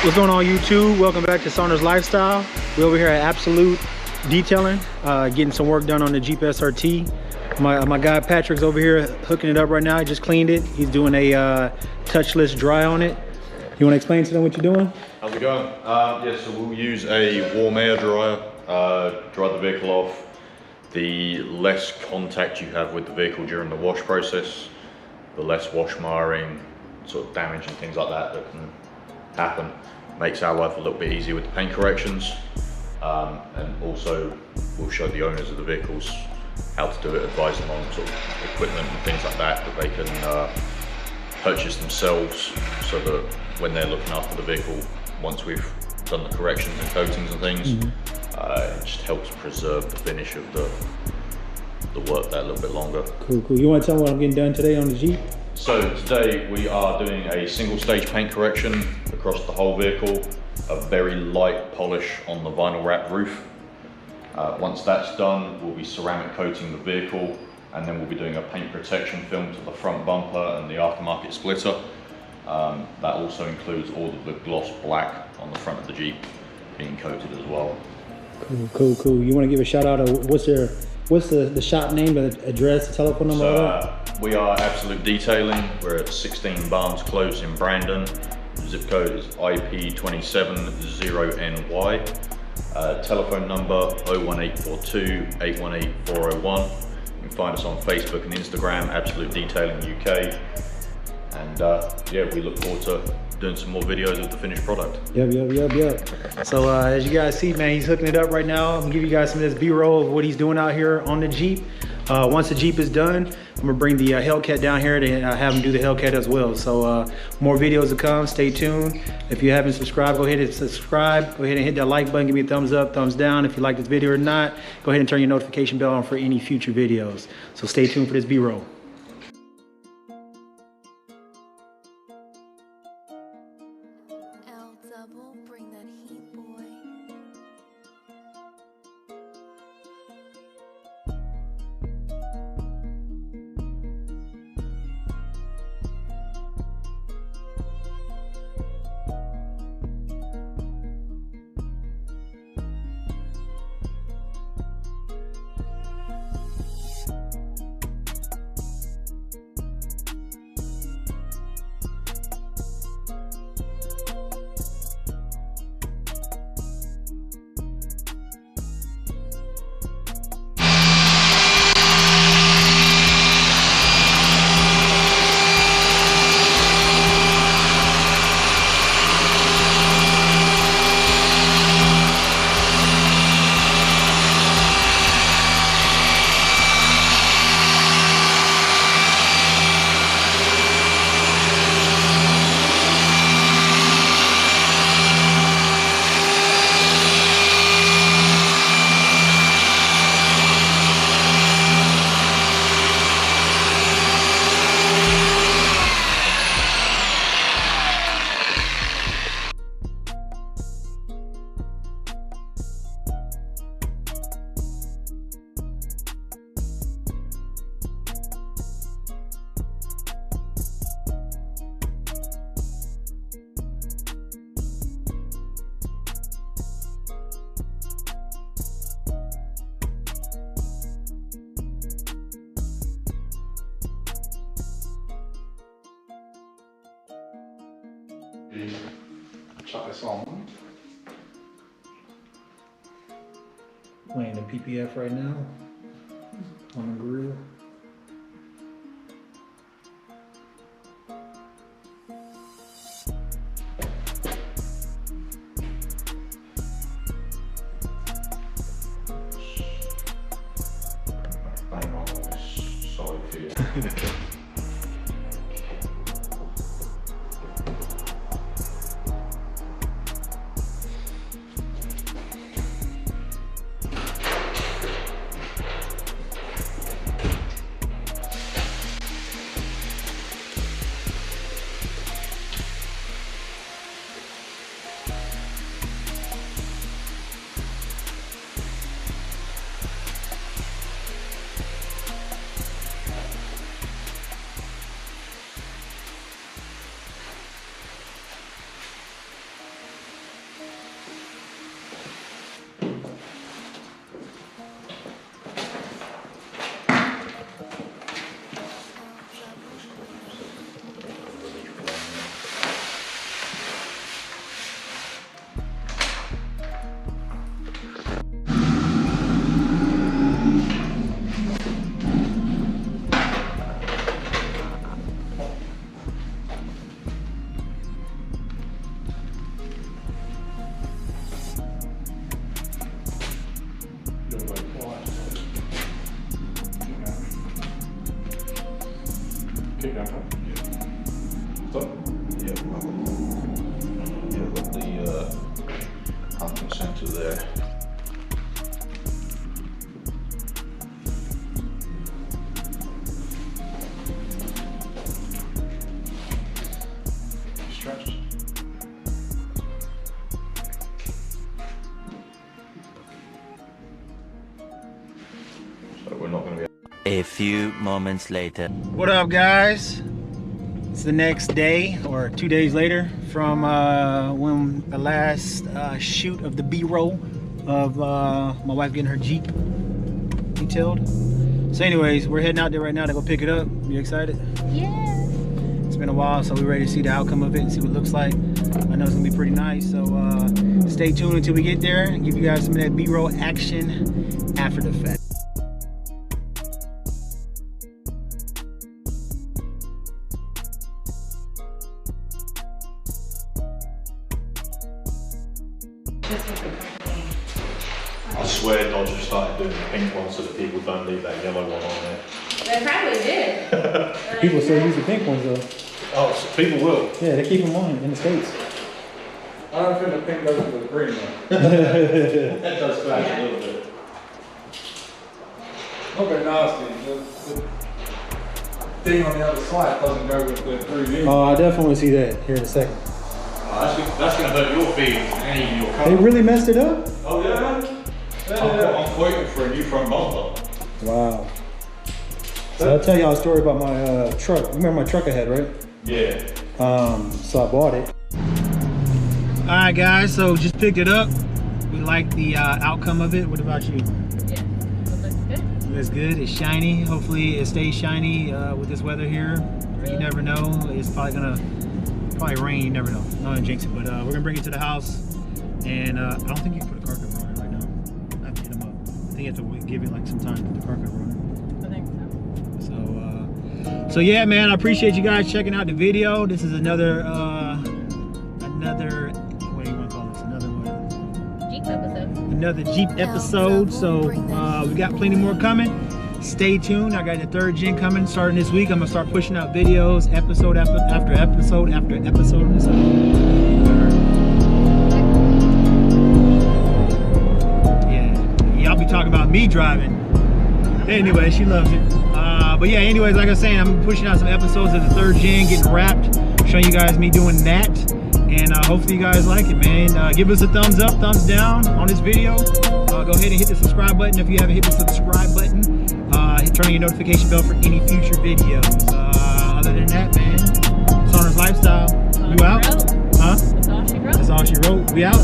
What's going on, YouTube? Welcome back to Saunders Lifestyle. We're over here at Absolute Detailing, getting some work done on the Jeep SRT. My guy Patrick's over here hooking it up right now. He just cleaned it. He's doing a touchless dry on it. You want to explain to them what you're doing? How's it going? Yeah, so we'll use a warm air dryer, dry the vehicle off. The less contact you have with the vehicle during the wash process, the less wash marring, sort of damage and things like that can happen. Makes our life a little bit easier with the paint corrections, and also we'll show the owners of the vehicles how to do it, advise them on sort of equipment and things like that they can purchase themselves, so that when they're looking after the vehicle, once we've done the corrections and coatings and things, it just helps preserve the finish of the work that a little bit longer. Cool. You want to tell me what I'm getting done today on the Jeep? So today we are doing a single stage paint correction across the whole vehicle, a very light polish on the vinyl wrap roof. Once that's done, we'll be ceramic coating the vehicle, and then we'll be doing a paint protection film to the front bumper and the aftermarket splitter. That also includes all of the gloss black on the front of the Jeep being coated as well. Cool. You want to give a shout out of what's the shop name, the address, the telephone number? So, we are Absolute Detailing. We're at 16 Barnes Close in Brandon. Zip code is IP270NY. Telephone number 01842 818 401. You can find us on Facebook and Instagram, Absolute Detailing UK. And yeah, we look forward to doing some more videos of the finished product. Yep. So as you guys see, man, he's hooking it up right now. I'm gonna give you guys some of this B-roll of what he's doing out here on the Jeep. Once the Jeep is done, I'm gonna bring the Hellcat down here to have him do the Hellcat as well. So more videos to come, stay tuned. If you haven't subscribed, go ahead and subscribe. Go ahead and hit that like button, give me a thumbs up, thumbs down if you like this video or not. Go ahead and turn your notification bell on for any future videos. So stay tuned for this B-roll. Ldubbeats, bring that heat, boy. Chuck this on. Playing the PPF right now on the grill. Bang on this solid here. Yeah, got the hunting centre there. Stretched. So we're not going to be. A few moments later. What up, guys? It's the next day or 2 days later from when the last shoot of the B-roll of my wife getting her Jeep detailed. So anyways, we're heading out there right now to go pick it up. You excited? Yeah. It's been a while, so we're ready to see the outcome of it and see what it looks like. I know it's gonna be pretty nice, so stay tuned until we get there and give you guys some of that B-roll action after the fact. I swear Dodger started doing the pink one so that people don't leave that yellow one on there. They probably did. People still use the pink ones though. Oh, so people will. Yeah, they keep them on in the States. I don't think the pink goes with the green one. That does flash a little bit. Not very nasty. The thing on the other side doesn't go with the green. Oh, I definitely want to see that here in a second. Oh, that's going to hurt your feet and even your car. They really messed it up? Oh yeah? I'm waiting for a new front bumper. Wow. So I'll tell y'all a story about my truck. Remember my truck I had, right? Yeah. So I bought it. All right, guys, so just picked it up. We like the outcome of it. What about you? Yeah. It looks good. It looks good. It's shiny. Hopefully it stays shiny with this weather here. You never know. It's probably gonna rain. You never know. I'm not gonna jinx it, but we're gonna bring it to the house. And I don't think you can put a car cover on it right now. I have to hit them up. I think you have to give it like some time to put the car cover on it. I think so. So yeah, man, I appreciate you guys checking out the video. This is another what do you want to call this? Another what? Jeep episode. Another Jeep episode. So we got plenty more coming. Stay tuned. I got the 3rd gen coming starting this week. I'm gonna start pushing out videos episode after episode after episode. So, yeah, y'all be talking about me driving. Anyway, she loves it. But yeah, anyways, like I was saying, I'm pushing out some episodes of the 3rd gen, getting wrapped, showing you guys me doing that. And hopefully you guys like it, man. Give us a thumbs up, thumbs down on this video. Go ahead and hit the subscribe button if you haven't hit the subscribe button. Turn on your notification bell for any future videos. Other than that, man, Sauna's Lifestyle. You out? Huh? That's all she wrote. That's all she wrote. We out.